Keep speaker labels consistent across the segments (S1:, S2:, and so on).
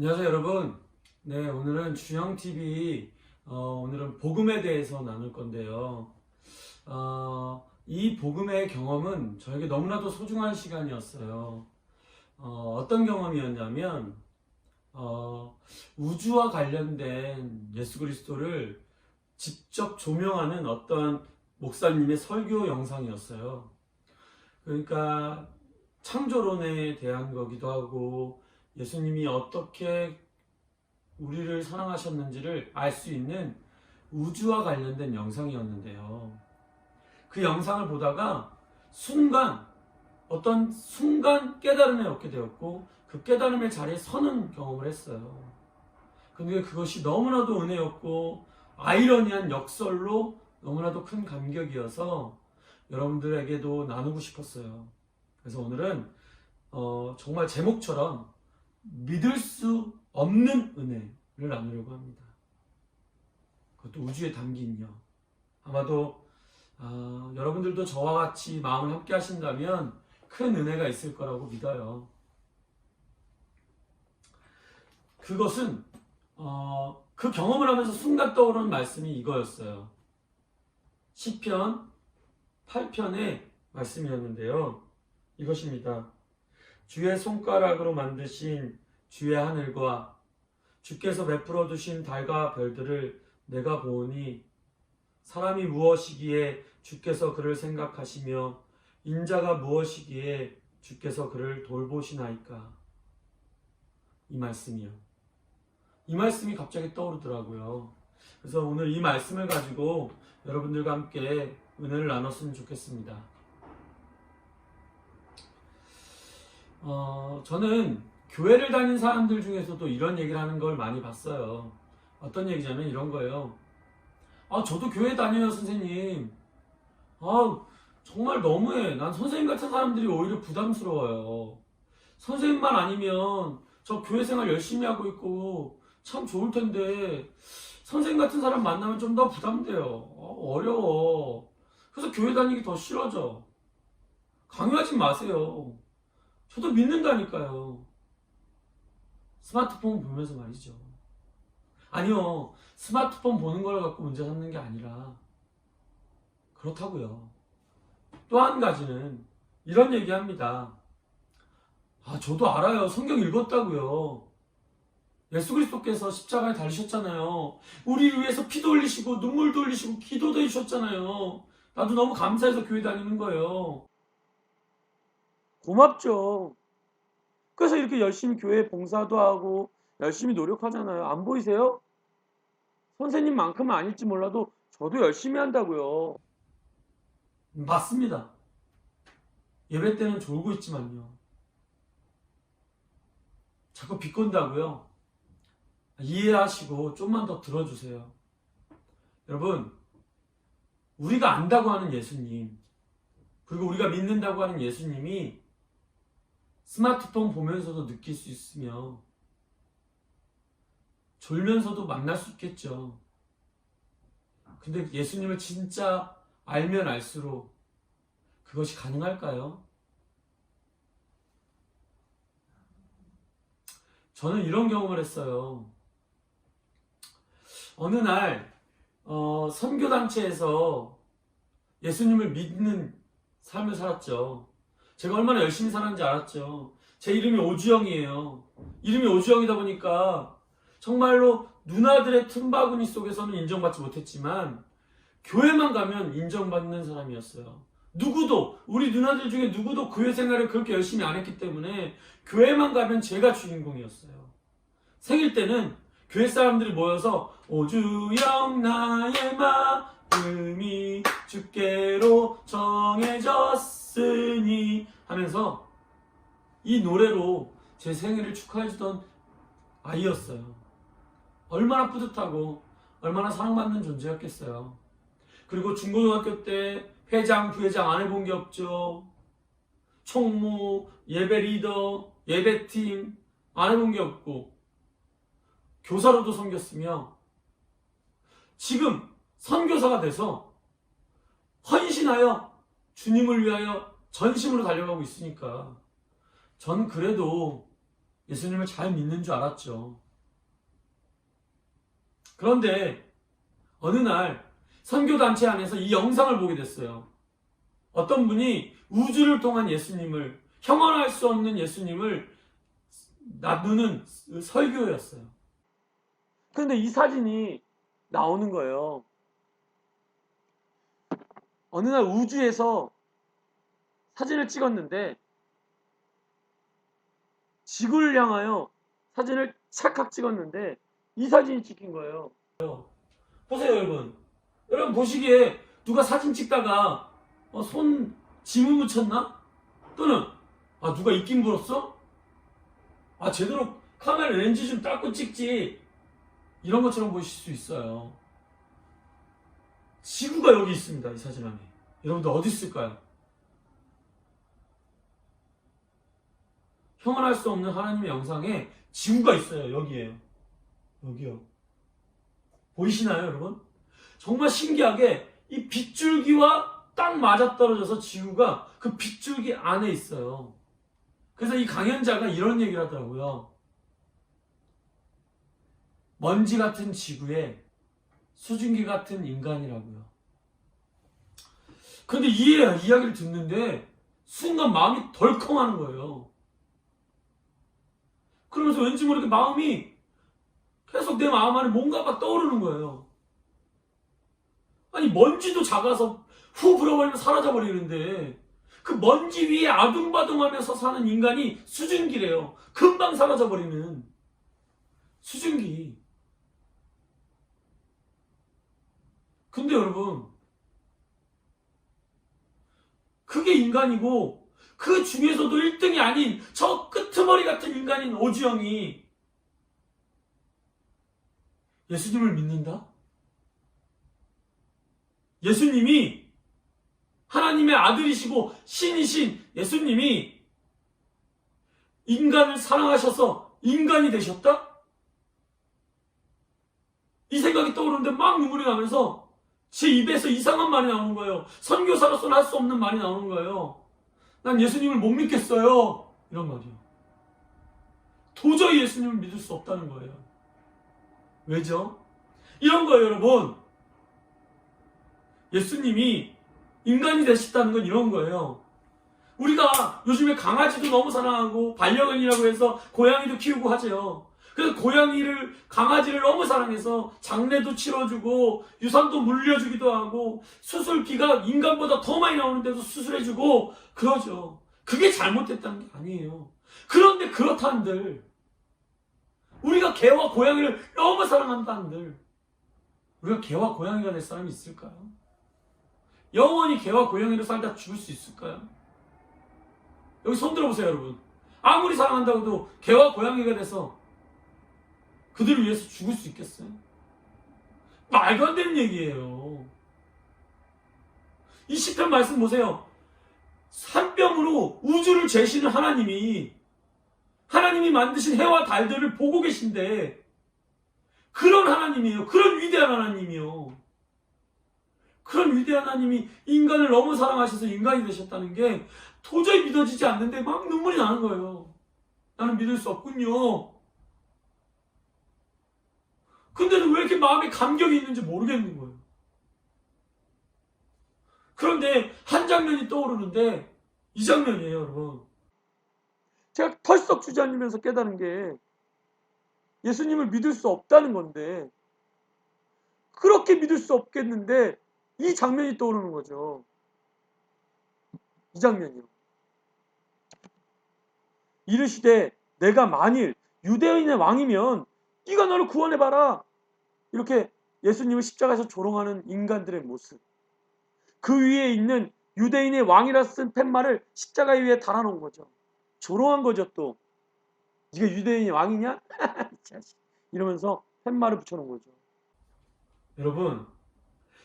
S1: 안녕하세요 여러분. 네, 오늘은 주영TV 오늘은 복음에 대해서 나눌 건데요. 이 복음의 경험은 저에게 너무나도 소중한 시간이었어요. 어떤 경험이었냐면 우주와 관련된 예수 그리스도를 직접 조명하는 어떤 목사님의 설교 영상이었어요. 그러니까 창조론에 대한 거기도 하고 예수님이 어떻게 우리를 사랑하셨는지를 알 수 있는 우주와 관련된 영상이었는데요. 그 영상을 보다가 어떤 순간 깨달음을 얻게 되었고 그 깨달음의 자리에 서는 경험을 했어요. 근데 그것이 너무나도 은혜였고 아이러니한 역설로 너무나도 큰 감격이어서 여러분들에게도 나누고 싶었어요. 그래서 오늘은 정말 제목처럼 믿을 수 없는 은혜를 나누려고 합니다. 그것도 우주에 담긴요. 아마도 여러분들도 저와 같이 마음을 함께 하신다면 큰 은혜가 있을 거라고 믿어요. 그것은 그 경험을 하면서 순간 떠오르는 말씀이 이거였어요. 시편 8편의 말씀이었는데요. 이것입니다. 주의 손가락으로 만드신 주의 하늘과 주께서 베풀어 두신 달과 별들을 내가 보오니 사람이 무엇이기에 주께서 그를 생각하시며 인자가 무엇이기에 주께서 그를 돌보시나이까. 이 말씀이요. 이 말씀이 갑자기 떠오르더라고요. 그래서 오늘 이 말씀을 가지고 여러분들과 함께 은혜를 나눴으면 좋겠습니다. 저는 교회를 다닌 사람들 중에서도 이런 얘기를 하는 걸 많이 봤어요. 어떤 얘기냐면 이런 거예요. 저도 교회 다녀요, 선생님. 정말 너무해. 난 선생님 같은 사람들이 오히려 부담스러워요. 선생님만 아니면 저 교회 생활 열심히 하고 있고 참 좋을 텐데 선생님 같은 사람 만나면 좀 더 부담돼요. 어려워. 그래서 교회 다니기 더 싫어져. 강요하지 마세요. 저도 믿는다니까요. 스마트폰 보면서 말이죠. 아니요. 스마트폰 보는 걸 갖고 문제 삼는 게 아니라 그렇다고요. 또 한 가지는 이런 얘기합니다. 저도 알아요. 성경 읽었다고요. 예수 그리스도께서 십자가에 달리셨잖아요. 우리를 위해서 피도 흘리시고 눈물도 흘리시고 기도도 해주셨잖아요. 나도 너무 감사해서 교회 다니는 거예요. 고맙죠. 그래서 이렇게 열심히 교회 봉사도 하고 열심히 노력하잖아요. 안 보이세요? 선생님만큼은 아닐지 몰라도 저도 열심히 한다고요. 맞습니다. 예배 때는 졸고 있지만요. 자꾸 비꼰다고요. 이해하시고 좀만 더 들어주세요. 여러분, 우리가 안다고 하는 예수님, 그리고 우리가 믿는다고 하는 예수님이 스마트폰 보면서도 느낄 수 있으며 졸면서도 만날 수 있겠죠. 근데 예수님을 진짜 알면 알수록 그것이 가능할까요? 저는 이런 경험을 했어요. 어느 날 선교단체에서 예수님을 믿는 삶을 살았죠. 제가 얼마나 열심히 살았는지 알았죠. 제 이름이 오주영이에요. 이름이 오주영이다 보니까 정말로 누나들의 틈바구니 속에서는 인정받지 못했지만 교회만 가면 인정받는 사람이었어요. 우리 누나들 중에 누구도 교회 생활을 그렇게 열심히 안 했기 때문에 교회만 가면 제가 주인공이었어요. 생일 때는 교회 사람들이 모여서 오주영 나의 마음이 주께로 정해졌으니 하면서 이 노래로 제 생일을 축하해주던 아이였어요. 얼마나 뿌듯하고 얼마나 사랑받는 존재였겠어요. 그리고 중고등학교 때 회장, 부회장 안 해본 게 없죠. 총무, 예배 리더, 예배팀 안 해본 게 없고 교사로도 섬겼으며 지금 선교사가 돼서 헌신하여 주님을 위하여 전심으로 달려가고 있으니까 전 그래도 예수님을 잘 믿는 줄 알았죠. 그런데 어느 날 선교단체 안에서 이 영상을 보게 됐어요. 어떤 분이 우주를 통한 예수님을, 형언할 수 없는 예수님을 놔두는 설교였어요. 그런데 이 사진이 나오는 거예요. 어느 날 우주에서 사진을 찍었는데 지구를 향하여 사진을 찰칵 찍었는데 이 사진이 찍힌 거예요. 보세요, 여러분. 여러분 보시기에 누가 사진 찍다가 손 지문 묻혔나? 또는 누가 입김 불었어? 제대로 카메라 렌즈 좀 닦고 찍지. 이런 것처럼 보실 수 있어요. 지구가 여기 있습니다. 이 사진 안에. 여러분들 어디 있을까요? 형언할 수 없는 하나님의 영상에 지구가 있어요. 여기에요. 여기요. 보이시나요, 여러분? 정말 신기하게 이 빗줄기와 딱 맞아떨어져서 지구가 그 빗줄기 안에 있어요. 그래서 이 강연자가 이런 얘기를 하더라고요. 먼지 같은 지구에 수증기 같은 인간이라고요. 근데 이 이야기를 듣는데 순간 마음이 덜컹하는 거예요. 그러면서 왠지 모르게 마음이 계속 내 마음 안에 뭔가가 떠오르는 거예요. 아니 먼지도 작아서 후 불어버리면 사라져버리는데 그 먼지 위에 아둥바둥하면서 사는 인간이 수증기래요. 금방 사라져버리는 수증기. 근데 여러분, 그게 인간이고 그 중에서도 1등이 아닌 저 끄트머리 같은 인간인 오주영이 예수님을 믿는다? 예수님이 하나님의 아들이시고 신이신 예수님이 인간을 사랑하셔서 인간이 되셨다? 이 생각이 떠오르는데 막 눈물이 나면서 제 입에서 이상한 말이 나오는 거예요. 선교사로서는 할 수 없는 말이 나오는 거예요. 난 예수님을 못 믿겠어요. 이런 말이요. 도저히 예수님을 믿을 수 없다는 거예요. 왜죠? 이런 거예요, 여러분. 예수님이 인간이 되셨다는 건 이런 거예요. 우리가 요즘에 강아지도 너무 사랑하고 반려견이라고 해서 고양이도 키우고 하죠. 그래서 강아지를 너무 사랑해서 장례도 치러주고 유산도 물려주기도 하고 수술비가 인간보다 더 많이 나오는데도 수술해주고 그러죠. 그게 잘못됐다는 게 아니에요. 그런데 그렇다 한들 우리가 개와 고양이를 너무 사랑한다 한들 우리가 개와 고양이가 될 사람이 있을까요? 영원히 개와 고양이로 살다 죽을 수 있을까요? 여기 손 들어보세요, 여러분. 아무리 사랑한다고 해도 개와 고양이가 돼서 그들을 위해서 죽을 수 있겠어요? 말도 안 되는 얘기예요. 이 시편 말씀 보세요. 산병으로 우주를 재시는 하나님이 만드신 해와 달들을 보고 계신데 그런 하나님이에요. 그런 위대한 하나님이요. 그런 위대한 하나님이 인간을 너무 사랑하셔서 인간이 되셨다는 게 도저히 믿어지지 않는데 막 눈물이 나는 거예요. 나는 믿을 수 없군요. 근데도 왜 이렇게 마음에 감격이 있는지 모르겠는 거예요. 그런데 한 장면이 떠오르는데 이 장면이에요, 여러분. 제가 털썩 주저앉으면서 깨달은 게 예수님을 믿을 수 없다는 건데 그렇게 믿을 수 없겠는데 이 장면이 떠오르는 거죠. 이 장면이요. 이르시되 내가 만일 유대인의 왕이면 네가 너를 구원해봐라. 이렇게 예수님을 십자가에서 조롱하는 인간들의 모습. 그 위에 있는 유대인의 왕이라 쓴 팻말을 십자가 위에 달아놓은 거죠. 조롱한 거죠 또. 네가 유대인의 왕이냐? 이러면서 팻말을 붙여놓은 거죠. 여러분,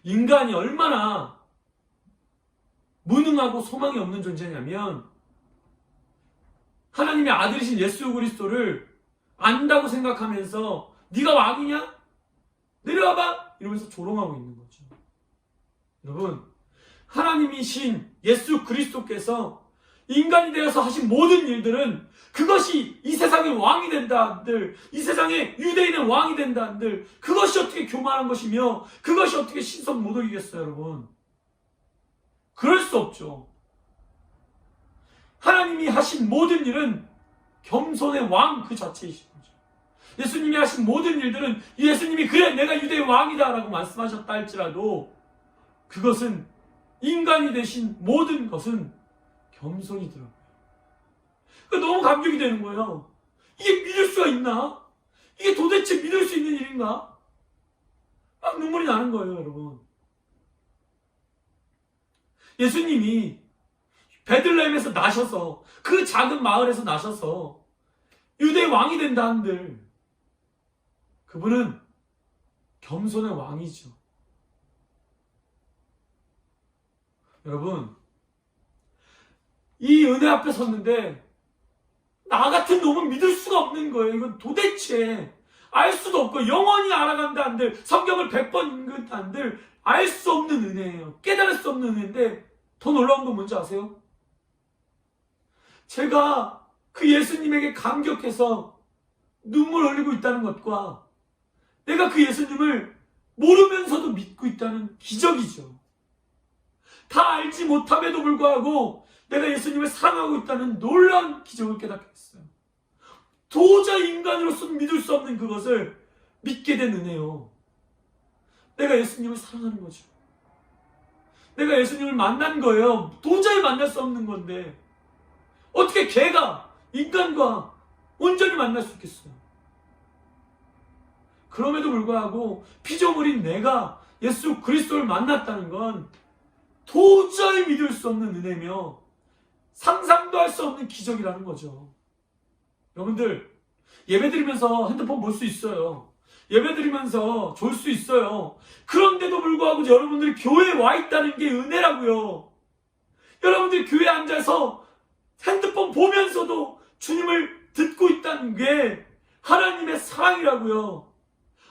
S1: 인간이 얼마나 무능하고 소망이 없는 존재냐면 하나님의 아들이신 예수 그리스도를 안다고 생각하면서 네가 왕이냐? 내려와봐! 이러면서 조롱하고 있는 거죠. 여러분, 하나님이신 예수 그리스도께서 인간이 되어서 하신 모든 일들은 그것이 이 세상의 왕이 된다 한들, 이 세상의 유대인의 왕이 된다 한들, 그것이 어떻게 교만한 것이며 그것이 어떻게 신성모독이겠어요, 여러분? 그럴 수 없죠. 하나님이 하신 모든 일은 겸손의 왕 그 자체이신 거죠. 예수님이 하신 모든 일들은 예수님이 그래 내가 유대의 왕이다 라고 말씀하셨다 할지라도 그것은 인간이 되신 모든 것은 겸손이더라고요. 너무 감격이 되는 거예요. 이게 믿을 수가 있나? 이게 도대체 믿을 수 있는 일인가? 막 눈물이 나는 거예요, 여러분. 예수님이 베들레헴에서 나셔서 그 작은 마을에서 나셔서 유대의 왕이 된다 한들 그분은 겸손의 왕이죠. 여러분, 이 은혜 앞에 섰는데 나 같은 놈은 믿을 수가 없는 거예요. 이건 도대체 알 수도 없고 영원히 알아간다 한들 성경을 100번 읽는다 한들 알 수 없는 은혜예요. 깨달을 수 없는 은혜인데 더 놀라운 건 뭔지 아세요? 제가 그 예수님에게 감격해서 눈물 흘리고 있다는 것과 내가 그 예수님을 모르면서도 믿고 있다는 기적이죠. 다 알지 못함에도 불구하고 내가 예수님을 사랑하고 있다는 놀라운 기적을 깨닫게 됐어요. 도저히 인간으로서는 믿을 수 없는 그것을 믿게 된 은혜요. 내가 예수님을 사랑하는 거죠. 내가 예수님을 만난 거예요. 도저히 만날 수 없는 건데 어떻게 걔가 인간과 온전히 만날 수 있겠어요? 그럼에도 불구하고 피조물인 내가 예수 그리스도를 만났다는 건 도저히 믿을 수 없는 은혜며 상상도 할 수 없는 기적이라는 거죠. 여러분들 예배드리면서 핸드폰 볼 수 있어요. 예배드리면서 졸 수 있어요. 그런데도 불구하고 여러분들이 교회에 와 있다는 게 은혜라고요. 여러분들이 교회에 앉아서 핸드폰 보면서도 주님을 듣고 있다는 게 하나님의 사랑이라고요.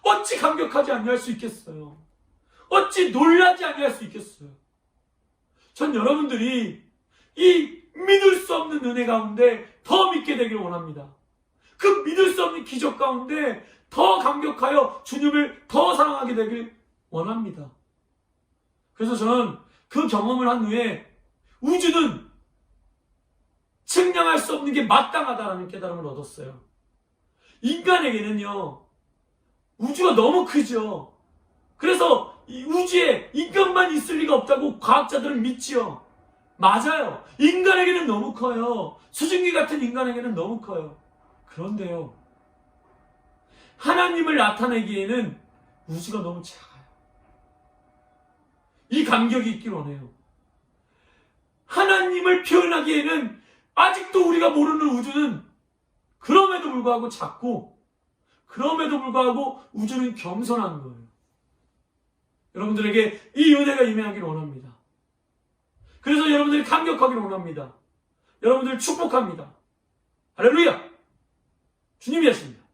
S1: 어찌 감격하지 아니할 수 있겠어요? 어찌 놀라지 아니할 수 있겠어요? 전 여러분들이 이 믿을 수 없는 은혜 가운데 더 믿게 되길 원합니다. 그 믿을 수 없는 기적 가운데 더 감격하여 주님을 더 사랑하게 되길 원합니다. 그래서 저는 그 경험을 한 후에 우주는 측량할 수 없는 게 마땅하다라는 깨달음을 얻었어요. 인간에게는요, 우주가 너무 크죠. 그래서 이 우주에 인간만 있을 리가 없다고 과학자들은 믿지요. 맞아요. 인간에게는 너무 커요. 수증기 같은 인간에게는 너무 커요. 그런데요, 하나님을 나타내기에는 우주가 너무 작아요. 이 감격이 있길 원해요. 하나님을 표현하기에는 아직도 우리가 모르는 우주는 그럼에도 불구하고 작고 그럼에도 불구하고 우주는 겸손한 거예요. 여러분들에게 이 은혜가 임하기를 원합니다. 그래서 여러분들이 감격하기를 원합니다. 여러분들을 축복합니다. 할렐루야! 주님이 하십니다.